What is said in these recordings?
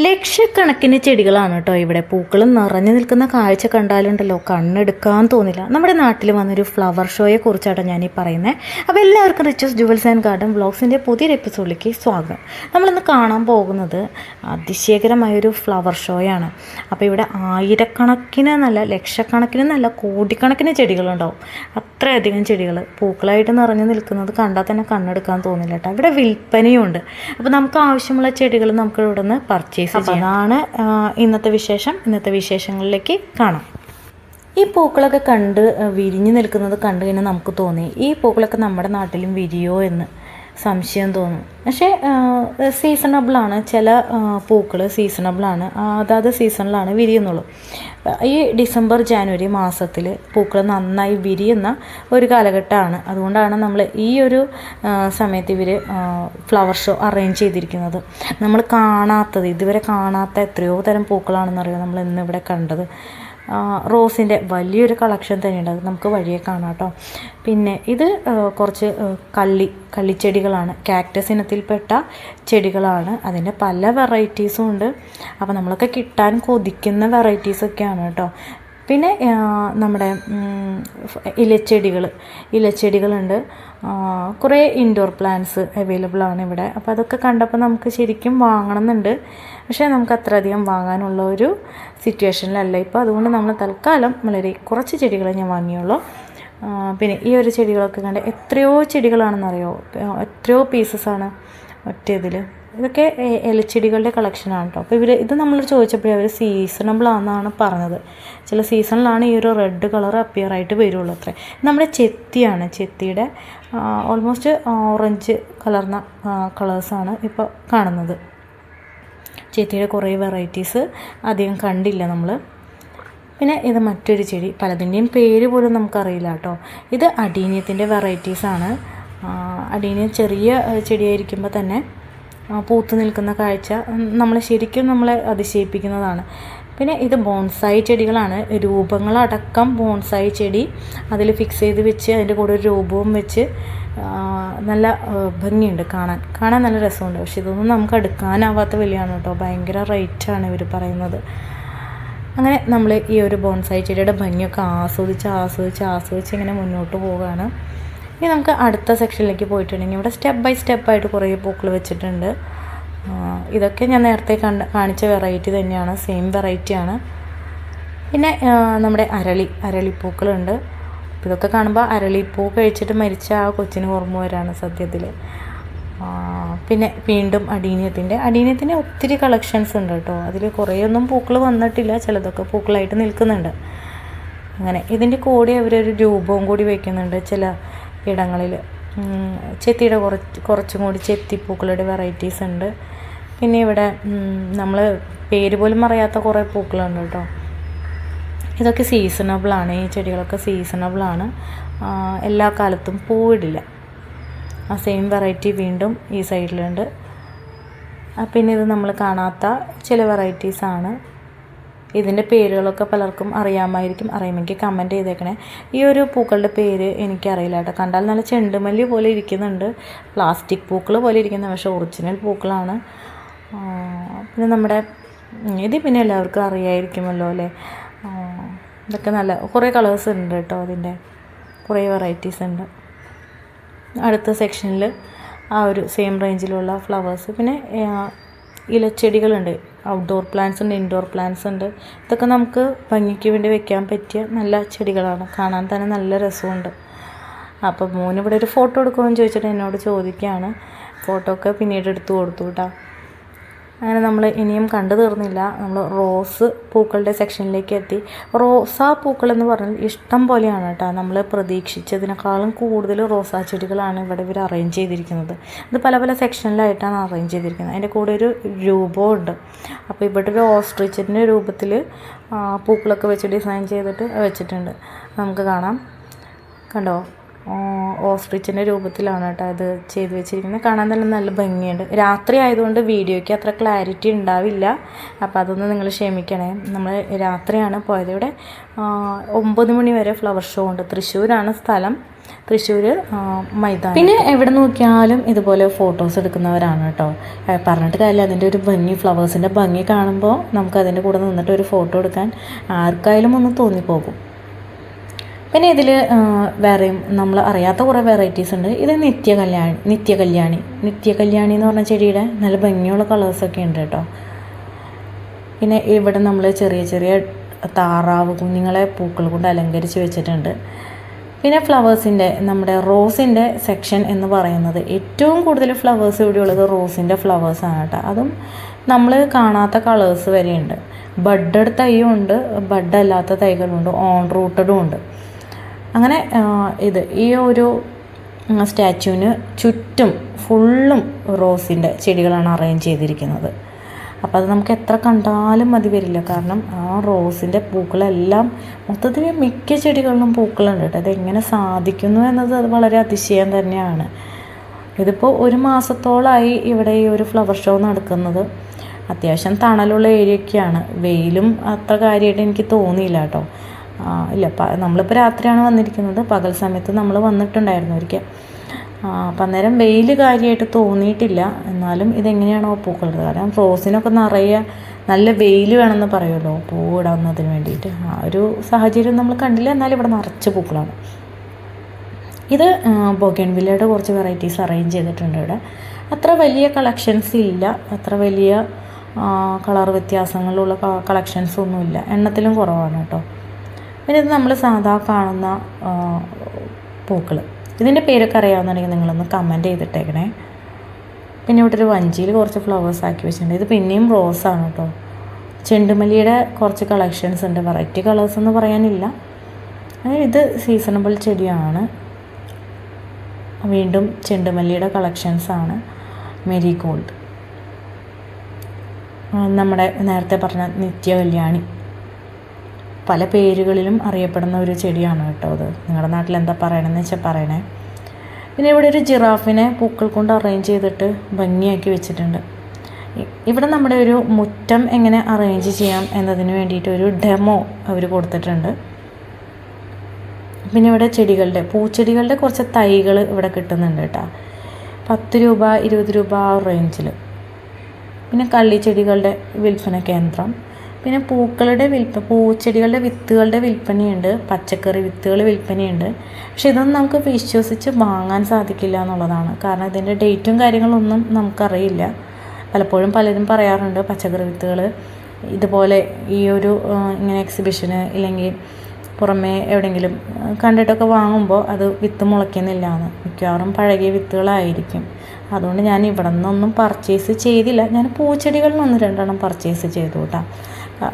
ലക്ഷക്കണക്കിന് ചെടികളാണ് കേട്ടോ ഇവിടെ. പൂക്കൾ നിറഞ്ഞു നിൽക്കുന്ന കാഴ്ച കണ്ടാലുണ്ടല്ലോ കണ്ണെടുക്കാൻ തോന്നില്ല. നമ്മുടെ നാട്ടിൽ വന്നൊരു ഫ്ലവർ ഷോയെ കുറിച്ചാണ് ഞാനീ പറയുന്നത്. അപ്പോൾ എല്ലാവർക്കും റിച്ചസ് ജുവൽസ് ആൻഡ് ഗാർഡൻ വ്ളോഗ്സിൻ്റെ പുതിയൊരു എപ്പിസോഡിലേക്ക് സ്വാഗതം. നമ്മളിന്ന് കാണാൻ പോകുന്നത് അതിശയകരമായൊരു ഫ്ലവർ ഷോയാണ്. അപ്പോൾ ഇവിടെ ആയിരക്കണക്കിന് നല്ല ലക്ഷക്കണക്കിന് നല്ല കോടിക്കണക്കിന് ചെടികളുണ്ടാവും. അത്രയധികം ചെടികൾ പൂക്കളായിട്ട് നിറഞ്ഞു നിൽക്കുന്നത് കണ്ടാൽ തന്നെ കണ്ണെടുക്കാൻ തോന്നില്ല കേട്ടോ. ഇവിടെ വിൽപ്പനയുണ്ട്. അപ്പോൾ നമുക്ക് ആവശ്യമുള്ള ചെടികൾ നമുക്ക് ഇവിടെ നിന്ന് പർച്ചേസ് ചെയ്യാം. അതാണ് ഇന്നത്തെ വിശേഷങ്ങളിലേക്ക് കാണാം. ഈ പൂക്കളൊക്കെ കണ്ട് വിരിഞ്ഞു നിൽക്കുന്നത് കണ്ടു കഴിഞ്ഞാൽ നമുക്ക് തോന്നി ഈ പൂക്കളൊക്കെ നമ്മുടെ നാട്ടിലും വിരിയോ എന്ന് സംശയം തോന്നും. പക്ഷേ സീസണബിളാണ്. ചില പൂക്കൾ സീസണബിളാണ്, അതാത് സീസണിലാണ് വിരിയുന്നുള്ളൂ. ഈ ഡിസംബർ ജാനുവരി മാസത്തിൽ പൂക്കൾ നന്നായി വിരിയുന്ന ഒരു കാലഘട്ടമാണ്. അതുകൊണ്ടാണ് നമ്മൾ ഈ ഒരു സമയത്ത് ഇവർ ഫ്ലവർ ഷോ അറേഞ്ച് ചെയ്തിരിക്കുന്നത്. നമ്മൾ ഇതുവരെ കാണാത്ത എത്രയോ തരം പൂക്കളാണെന്നറിയാം നമ്മൾ ഇന്നിവിടെ കണ്ടത്. റോസിൻ്റെ വലിയൊരു കളക്ഷൻ തന്നെയുണ്ട്, അത് നമുക്ക് വഴിയെ കാണാം കേട്ടോ. പിന്നെ ഇത് കുറച്ച് കള്ളിച്ചെടികളാണ്, കാക്ടസ് ഇനത്തിൽപ്പെട്ട ചെടികളാണ്. അതിൻ്റെ പല വെറൈറ്റീസും ഉണ്ട്. അപ്പോൾ നമ്മളൊക്കെ കിട്ടാൻ കൊതിക്കുന്ന വെറൈറ്റീസൊക്കെയാണ് കേട്ടോ. പിന്നെ നമ്മുടെ ഇലച്ചെടികളുണ്ട്. കുറേ ഇൻഡോർ പ്ലാന്റ്സ് അവൈലബിൾ ആണ് ഇവിടെ. അപ്പോൾ അതൊക്കെ കണ്ടപ്പോൾ നമുക്ക് ശരിക്കും വാങ്ങണം എന്നുണ്ട്. പക്ഷേ നമുക്ക് അത്രയധികം വാങ്ങാനുള്ള ഒരു സിറ്റുവേഷനിലല്ല ഇപ്പോൾ. അതുകൊണ്ട് നമ്മൾ തൽക്കാലം വളരെ കുറച്ച് ചെടികളെ ഞാൻ വാങ്ങിയുള്ളൂ. പിന്നെ ഈ ഒരു ചെടികളൊക്കെ കണ്ട് എത്രയോ ചെടികളാണെന്നറിയോ, എത്രയോ പീസസാണ് ഒറ്റ ഇതിൽ. ഇതൊക്കെ ഇലച്ചെടികളുടെ കളക്ഷനാണ് കേട്ടോ. അപ്പോൾ ഇത് നമ്മൾ ചോദിച്ചപ്പോഴേ അവർ സീസണബിൾ ആണെന്നാണ് പറഞ്ഞത്. ചില സീസണിലാണ് ഈ ഒരു റെഡ് കളർ അപ്പിയർ ആയിട്ട് വരുള്ളൂ അത്രേ. നമ്മുടെ ചെത്തിയാണ്, ചെത്തിയുടെ ഓൾമോസ്റ്റ് ഓറഞ്ച് കലർന്ന കളേഴ്സാണ് ഇപ്പോൾ കാണുന്നത്. ചെത്തിയുടെ കുറേ വെറൈറ്റീസ് അധികം കണ്ടില്ല നമ്മൾ. പിന്നെ ഇത് മറ്റൊരു ചെടി, പലതിൻ്റെയും പേര് പോലും നമുക്കറിയില്ല കേട്ടോ. ഇത് അഡീനിയത്തിൻ്റെ വെറൈറ്റീസാണ്. അഡീനിയം ചെറിയ ചെടിയായിരിക്കുമ്പോൾ തന്നെ പൂത്തു നിൽക്കുന്ന കാഴ്ച നമ്മളെ അതിശയിപ്പിക്കുന്നതാണ്. പിന്നെ ഇത് ബോൺസായി ചെടികളാണ്. രൂപങ്ങളടക്കം ബോൺസായി ചെടി അതിൽ ഫിക്സ് ചെയ്ത് വെച്ച് അതിൻ്റെ കൂടെ ഒരു രൂപവും വെച്ച് നല്ല ഭംഗിയുണ്ട്, കാണാൻ നല്ല രസമുണ്ട്. പക്ഷെ ഇതൊന്നും നമുക്ക് എടുക്കാനാവാത്ത വിലയാണ് കേട്ടോ. ഭയങ്കര റേറ്റാണ് ഇവർ പറയുന്നത്. അങ്ങനെ നമ്മൾ ഈ ഒരു ബോൺസായി ചെടിയുടെ ഭംഗിയൊക്കെ ആസ്വദിച്ച് ഇങ്ങനെ മുന്നോട്ട് പോവുകയാണ്. ഇനി നമുക്ക് അടുത്ത സെക്ഷനിലേക്ക് പോയിട്ടുണ്ടെങ്കിൽ ഇവിടെ സ്റ്റെപ്പ് ബൈ സ്റ്റെപ്പായിട്ട് കുറേ പൂക്കൾ വെച്ചിട്ടുണ്ട്. ഇതൊക്കെ ഞാൻ നേരത്തെ കാണിച്ച വെറൈറ്റി തന്നെയാണ്, സെയിം വെറൈറ്റിയാണ്. പിന്നെ നമ്മുടെ അരളിപ്പൂക്കളുണ്ട്. ഇതൊക്കെ കാണുമ്പോൾ അരളിപ്പൂ കഴിച്ചിട്ട് മരിച്ച ആ കൊച്ചിന് ഓർമ്മ വരാണ് സത്യത്തിൽ. പിന്നെ വീണ്ടും അടീനിയത്തിൻ്റെ ഒത്തിരി കളക്ഷൻസ് ഉണ്ട് കേട്ടോ. അതിൽ കുറേയൊന്നും പൂക്കൾ വന്നിട്ടില്ല, ചിലതൊക്കെ പൂക്കളായിട്ട് നിൽക്കുന്നുണ്ട്. അങ്ങനെ ഇതിൻ്റെ കൂടെ അവരൊരു രൂപവും കൂടി വയ്ക്കുന്നുണ്ട് ചില ഇടങ്ങളിൽ. ചെത്തിയുടെ കുറച്ചും കൂടി ചെത്തിപ്പൂക്കളുടെ വെറൈറ്റീസ് ഉണ്ട്. പിന്നെ ഇവിടെ നമ്മൾ പേര് പോലും അറിയാത്ത കുറേ പൂക്കളുണ്ട് കേട്ടോ. ഇതൊക്കെ സീസണബിളാണ്, ഈ ചെടികളൊക്കെ സീസണബിളാണ്. എല്ലാ കാലത്തും പൂവിടില്ല. ആ സെയിം വെറൈറ്റി വീണ്ടും ഈ സൈഡിലുണ്ട്. പിന്നെ ഇത് നമ്മൾ കാണാത്ത ചില വെറൈറ്റീസാണ്. ഇതിൻ്റെ പേരുകളൊക്കെ പലർക്കും അറിയുമെങ്കിൽ കമൻറ്റ് ചെയ്തേക്കണേ. ഈ ഒരു പൂക്കളുടെ പേര് എനിക്കറിയില്ല കേട്ടോ. കണ്ടാൽ നല്ല ചെണ്ടുമല്ലി പോലെ ഇരിക്കുന്നുണ്ട്, പ്ലാസ്റ്റിക് പൂക്കൾ പോലെ ഇരിക്കുന്നത്, പക്ഷേ ഒറിജിനൽ പൂക്കളാണ്. പിന്നെ നമ്മുടെ പിന്നെ എല്ലാവർക്കും അറിയായിരിക്കുമല്ലോ അല്ലേ. ഇതൊക്കെ നല്ല കുറേ കളേഴ്സ് ഉണ്ട് കേട്ടോ. അതിൻ്റെ കുറേ വെറൈറ്റീസ് ഉണ്ട്. അടുത്ത സെക്ഷനിൽ ആ ഒരു സെയിം റേഞ്ചിലുള്ള ഫ്ലവേഴ്സ്. പിന്നെ ഇലച്ചെടികളുണ്ട്, ഔട്ട്ഡോർ പ്ലാന്റ്സ് ഉണ്ട്, ഇൻഡോർ പ്ലാന്റ്സ് ഉണ്ട്. ഇതൊക്കെ നമുക്ക് ഭംഗിക്ക് വേണ്ടി വെക്കാൻ പറ്റിയ നല്ല ചെടികളാണ്. കാണാൻ തന്നെ നല്ല രസമുണ്ട്. അപ്പോൾ മോനിവിടെ ഒരു ഫോട്ടോ എടുക്കുമെന്ന് ചോദിച്ചിട്ട് എന്നോട് ചോദിക്കുകയാണ്. ഫോട്ടോ ഒക്കെ പിന്നീട് എടുത്തു കൊടുത്തു കേട്ടോ. അങ്ങനെ നമ്മൾ ഇനിയും കണ്ടു തീർന്നില്ല. നമ്മൾ റോസ് പൂക്കളുടെ സെക്ഷനിലേക്ക് എത്തി. റോസാ പൂക്കളെന്ന് പറഞ്ഞാൽ ഇഷ്ടം പോലെയാണ് കേട്ടോ. നമ്മൾ പ്രതീക്ഷിച്ചതിനേക്കാളും കൂടുതൽ റോസാ ചെടികളാണ് ഇവർ അറേഞ്ച് ചെയ്തിരിക്കുന്നത്. ഇത് പല പല സെക്ഷനിലായിട്ടാണ് അറേഞ്ച് ചെയ്തിരിക്കുന്നത്. അതിൻ്റെ കൂടെ ഒരു രൂപവും ഉണ്ട്. അപ്പോൾ ഇവിടെ ഒരു ഓസ്ട്രിച്ചിൻ്റെ രൂപത്തിൽ പൂക്കളൊക്കെ വെച്ച് ഡിസൈൻ ചെയ്തിട്ട് വെച്ചിട്ടുണ്ട്. നമുക്ക് കാണാം, കണ്ടോ, ഓസ്ട്രിച്ചിൻ്റെ രൂപത്തിലാണ് കേട്ടോ ഇത് ചെയ്ത് വെച്ചിരിക്കുന്നത്. കാണാൻ തന്നെ നല്ല ഭംഗിയുണ്ട്. രാത്രി ആയതുകൊണ്ട് വീഡിയോയ്ക്ക് അത്ര ക്ലാരിറ്റി ഉണ്ടാവില്ല, അപ്പോൾ അതൊന്ന് നിങ്ങൾ ക്ഷമിക്കണേ. നമ്മൾ രാത്രിയാണ് പോയത്. ഇവിടെ 9 മണി വരെ ഫ്ലവർ ഷോ ഉണ്ട്. തൃശ്ശൂരാണ് സ്ഥലം. തൃശ്ശൂർ മൈതാനം. പിന്നെ എവിടെ നോക്കിയാലും ഇതുപോലെ ഫോട്ടോസ് എടുക്കുന്നവരാണ് കേട്ടോ. പറഞ്ഞിട്ട് കാര്യമില്ല, അതിൻ്റെ ഒരു ഭംഗി, ഫ്ലവേഴ്സിൻ്റെ ഭംഗി കാണുമ്പോൾ നമുക്ക് അതിൻ്റെ കൂടെ നിന്നിട്ട് ഒരു ഫോട്ടോ എടുക്കാൻ ആർക്കായാലും ഒന്ന് തോന്നിപ്പോകും. പിന്നെ ഇതിൽ വേറെയും നമ്മൾ അറിയാത്ത കുറേ വെറൈറ്റീസ് ഉണ്ട്. ഇത് നിത്യകല്യാണി എന്ന് പറഞ്ഞ ചെടിയുടെ നല്ല ഭംഗിയുള്ള കളേഴ്സൊക്കെ ഉണ്ട് കേട്ടോ. പിന്നെ ഇവിടെ നമ്മൾ ചെറിയ ചെറിയ താറാവ് കുഞ്ഞുങ്ങളെ പൂക്കൾ കൊണ്ട് അലങ്കരിച്ച് വെച്ചിട്ടുണ്ട്. പിന്നെ ഫ്ലവേഴ്സിൻ്റെ നമ്മുടെ റോസിൻ്റെ സെക്ഷൻ എന്ന് പറയുന്നത് ഏറ്റവും കൂടുതൽ ഫ്ലവേഴ്സ് ഇവിടെയുള്ളത് റോസിൻ്റെ ഫ്ലവേഴ്സാണ് കേട്ടോ. അതും നമ്മൾ കാണാത്ത കളേഴ്സ് വരെയുണ്ട്. ബഡഡ് തൈയും ഉണ്ട്, ബഡ് അല്ലാത്ത തൈകളുണ്ട്, ഓൺ റൂട്ടഡും ഉണ്ട്. അങ്ങനെ ഈ ഒരു സ്റ്റാച്യുവിന് ചുറ്റും ഫുള്ളും റോസിൻ്റെ ചെടികളാണ് അറേഞ്ച് ചെയ്തിരിക്കുന്നത്. അപ്പോൾ അത് നമുക്ക് എത്ര കണ്ടാലും മതി വരില്ല. കാരണം ആ റോസിൻ്റെ പൂക്കളെല്ലാം മൊത്തത്തിൽ മിക്ക ചെടികളിലും പൂക്കളുണ്ട് കേട്ടോ. അതെങ്ങനെ സാധിക്കുന്നു എന്നത് അത് വളരെ അതിശയം തന്നെയാണ്. ഇതിപ്പോൾ 1 മാസത്തോളമായി ഇവിടെ ഈ ഒരു ഫ്ലവർ ഷോ നടക്കുന്നത്. അത്യാവശ്യം തണലുള്ള ഏരിയയൊക്കെയാണ്. വെയിലും അത്ര കാര്യമായിട്ട് എനിക്ക് തോന്നിയില്ല കേട്ടോ. ഇല്ല, നമ്മളിപ്പോൾ രാത്രിയാണ് വന്നിരിക്കുന്നത്. പകൽ സമയത്ത് നമ്മൾ വന്നിട്ടുണ്ടായിരുന്നു ഒരിക്കൽ. അപ്പം അന്നേരം വെയിൽ കാര്യമായിട്ട് തോന്നിയിട്ടില്ല. എന്നാലും ഇതെങ്ങനെയാണോ പൂക്കളുള്ളത്, കാരണം റോസിനൊക്കെ നിറയെ നല്ല വെയിൽ വേണമെന്ന് പറയുമല്ലോ പൂവിടാവുന്നതിന് വേണ്ടിയിട്ട്. ആ ഒരു സാഹചര്യം നമ്മൾ കണ്ടില്ല. എന്നാലും ഇവിടെ നിറച്ച് പൂക്കളാണ്. ഇത് ബൊഗൺവില്ലയുടെ കുറച്ച് വെറൈറ്റീസ് അറേഞ്ച് ചെയ്തിട്ടുണ്ട് ഇവിടെ. അത്ര വലിയ കളക്ഷൻസ് ഇല്ല, അത്ര വലിയ കളർ വ്യത്യാസങ്ങളുള്ള കളക്ഷൻസൊന്നുമില്ല, എണ്ണത്തിലും കുറവാണ് കേട്ടോ. പിന്നെ ഇത് നമ്മൾ സാധാ കാണുന്ന പൂക്കൾ. ഇതിൻ്റെ പേരൊക്കെ അറിയാവുന്നുണ്ടെങ്കിൽ നിങ്ങളൊന്ന് കമൻറ്റ് ചെയ്തിട്ടേക്കണേ. പിന്നെ ഇവിടെ ഒരു വഞ്ചിയിൽ കുറച്ച് ഫ്ലവേഴ്സ് ആക്കി വെച്ചിട്ടുണ്ട്. ഇത് പിന്നെയും റോസാണ് കേട്ടോ. ചെണ്ടുമല്ലിയുടെ കുറച്ച് കളക്ഷൻസ് ഉണ്ട്. വെറൈറ്റി കളേഴ്സ് എന്ന് പറയാനില്ല. ഇത് സീസണബിൾ ചെടിയാണ്. വീണ്ടും ചെണ്ടുമല്ലിയുടെ കളക്ഷൻസാണ്. മെരിഗോൾഡ്, നമ്മുടെ നേരത്തെ പറഞ്ഞ നിത്യകല്യാണി, പല പേരുകളിലും അറിയപ്പെടുന്ന ഒരു ചെടിയാണ് കേട്ടോ അത്. നിങ്ങളുടെ നാട്ടിൽ എന്താ പറയണമെന്ന് വെച്ചാൽ പറയണേ. പിന്നെ ഇവിടെ ഒരു ജിറാഫിനെ പൂക്കൾ കൊണ്ട് അറേഞ്ച് ചെയ്തിട്ട് ഭംഗിയാക്കി വെച്ചിട്ടുണ്ട്. ഇവിടെ നമ്മുടെ ഒരു മുറ്റം എങ്ങനെ അറേഞ്ച് ചെയ്യാം എന്നതിന് വേണ്ടിയിട്ട് ഒരു ഡെമോ അവർ കൊടുത്തിട്ടുണ്ട്. പിന്നെ ഇവിടെ പൂച്ചെടികളുടെ കുറച്ച് തൈകൾ ഇവിടെ കിട്ടുന്നുണ്ട് കേട്ടോ. 10 രൂപ 20 രൂപ ആ റേഞ്ചിൽ. പിന്നെ കള്ളിച്ചെടികളുടെ വിൽപ്പന കേന്ദ്രം. പിന്നെ പൂച്ചെടികളുടെ വിത്തുകളുടെ വിൽപ്പനയുണ്ട്, പച്ചക്കറി വിത്തുകൾ വിൽപ്പനയുണ്ട്. പക്ഷെ ഇതൊന്നും നമുക്ക് വിശ്വസിച്ച് വാങ്ങാൻ സാധിക്കില്ല എന്നുള്ളതാണ്. കാരണം ഇതിൻ്റെ ഡേറ്റും കാര്യങ്ങളൊന്നും നമുക്കറിയില്ല. പലപ്പോഴും പലരും പറയാറുണ്ട് പച്ചക്കറി വിത്തുകൾ ഇതുപോലെ ഈ ഒരു ഇങ്ങനെ എക്സിബിഷന് ഇല്ലെങ്കിൽ പുറമേ എവിടെയെങ്കിലും കണ്ടിട്ടൊക്കെ വാങ്ങുമ്പോൾ അത് വിത്ത് മുളയ്ക്കുന്നില്ല എന്ന്. മിക്കവാറും പഴകിയ വിത്തുകളായിരിക്കും. അതുകൊണ്ട് ഞാൻ ഇവിടെ നിന്നൊന്നും പർച്ചേസ് ചെയ്തില്ല. ഞാൻ പൂച്ചെടികളിൽ 1-2 പർച്ചേസ് ചെയ്തു കേട്ടോ.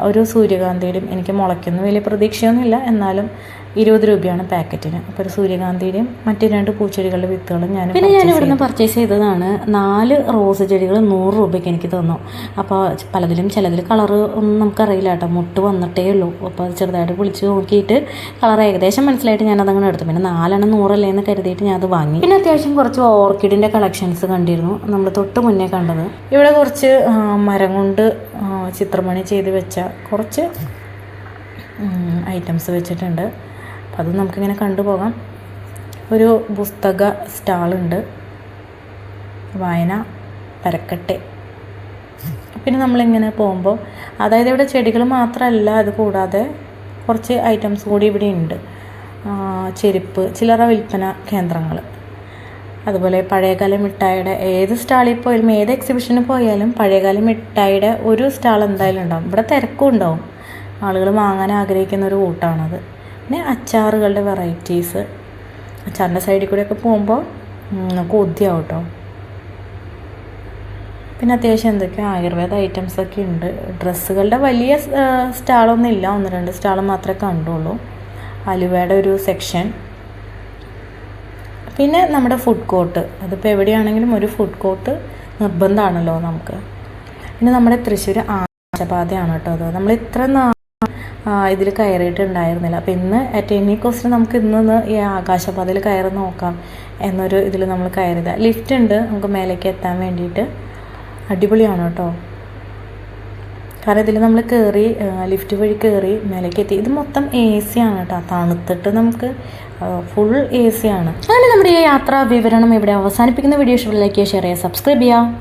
ഒരു സൂര്യകാന്തിയുടെയും എനിക്ക് മുളയ്ക്കുന്ന വലിയ പ്രതീക്ഷയൊന്നുമില്ല, എന്നാലും 20 രൂപയാണ് പാക്കറ്റിന്. അപ്പോൾ ഒരു സൂര്യകാന്തിയുടെയും മറ്റ് 2 പൂച്ചെടികളുടെ വിത്തുകളും ഞാൻ ഇവിടുന്ന് പർച്ചേസ് ചെയ്തതാണ്. 4 റോസ് ചെടികൾ 100 രൂപയ്ക്ക് എനിക്ക് തന്നു. അപ്പോൾ ചിലതിൽ കളറ് ഒന്നും നമുക്കറിയില്ല കേട്ടോ, മുട്ട് വന്നിട്ടേ ഉള്ളൂ. അപ്പോൾ അത് ചെറുതായിട്ട് വിളിച്ച് നോക്കിയിട്ട് കളർ ഏകദേശം മനസ്സിലായിട്ട് ഞാനതങ്ങനെ എടുത്തു. പിന്നെ 4 100 എന്ന് കരുതിയിട്ട് ഞാൻ അത് വാങ്ങി. പിന്നെ അത്യാവശ്യം കുറച്ച് ഓർക്കിഡിൻ്റെ കളക്ഷൻസ് കണ്ടിരുന്നു, നമ്മൾ തൊട്ട് മുന്നേ കണ്ടത്. ഇവിടെ കുറച്ച് മരം കൊണ്ട് ചിത്രമണി ചെയ്ത് വെച്ച കുറച്ച് ഐറ്റംസ് വെച്ചിട്ടുണ്ട്. അപ്പോൾ അത് നമുക്കിങ്ങനെ കണ്ടുപോകാം. ഒരു പുസ്തക സ്റ്റാളുണ്ട്, വായന പരക്കട്ടെ. പിന്നെ നമ്മളിങ്ങനെ പോകുമ്പോൾ, അതായത് ഇവിടെ ചെടികൾ മാത്രമല്ല, അത് കൂടാതെ കുറച്ച് ഐറ്റംസ് കൂടി ഇവിടെ ഉണ്ട്. ചെരുപ്പ്, ചില്ലറ വിൽപ്പന കേന്ദ്രങ്ങൾ, അതുപോലെ പഴയകാല മിഠായിയുടെ ഏത് സ്റ്റാളിൽ പോയാലും ഏത് എക്സിബിഷന് പോയാലും പഴയകാല മിഠായിയുടെ ഒരു സ്റ്റാൾ എന്തായാലും ഉണ്ടാവും. ഇവിടെ തിരക്കും ഉണ്ടാവും, ആളുകൾ വാങ്ങാൻ ആഗ്രഹിക്കുന്ന ഒരു കൂട്ടമാണത്. പിന്നെ അച്ചാറുകളുടെ വെറൈറ്റീസ്, അച്ചാറിൻ്റെ സൈഡിൽ കൂടെയൊക്കെ പോകുമ്പോൾ കൊതിയാവും കേട്ടോ. പിന്നെ അത്യാവശ്യം എന്തൊക്കെയോ ആയുർവേദ ഐറ്റംസൊക്കെ ഉണ്ട്. ഡ്രസ്സുകളുടെ വലിയ സ്റ്റാളൊന്നും ഇല്ല, 1-2 സ്റ്റാൾ മാത്രമേ കണ്ടുള്ളൂ. അലുവയുടെ ഒരു സെക്ഷൻ. പിന്നെ നമ്മുടെ ഫുഡ് കോർട്ട്, അതിപ്പോൾ എവിടെയാണെങ്കിലും ഒരു ഫുഡ് കോർട്ട് നിർബന്ധമാണല്ലോ നമുക്ക്. പിന്നെ നമ്മുടെ തൃശ്ശൂർ ആകാശപാതയാണ് കേട്ടോ അത്. നമ്മൾ ഇത്ര ഇതിൽ കയറിയിട്ടുണ്ടായിരുന്നില്ല. അപ്പോൾ ഇന്ന് അറ്റ് എനി കോസ്റ്റ് നമുക്ക് ഇന്ന് ഈ ആകാശപാതയിൽ കയറി നോക്കാം എന്നൊരു ഇതിൽ നമ്മൾ കയറിയത്. ലിഫ്റ്റ് ഉണ്ട് നമുക്ക് മേലേക്ക് എത്താൻ വേണ്ടിയിട്ട്. അടിപൊളിയാണ് കേട്ടോ. കാരണം ഇതിൽ നമ്മൾ ലിഫ്റ്റ് വഴി കയറി മേലേക്ക് എത്തി. ഇത് മൊത്തം AC ആണ് കേട്ടോ. തണുത്തിട്ട് നമുക്ക് ഫുൾ AC ആണ്. അങ്ങനെ നമ്മുടെ ഈ യാത്രാ വിവരണം ഇവിടെ അവസാനിപ്പിക്കുന്ന. വീഡിയോ ഇഷ്ടപ്പെട്ട ലൈക്ക് ചെയ്യുക, ഷെയർ ചെയ്യുക, സബ്സ്ക്രൈബ് ചെയ്യുക.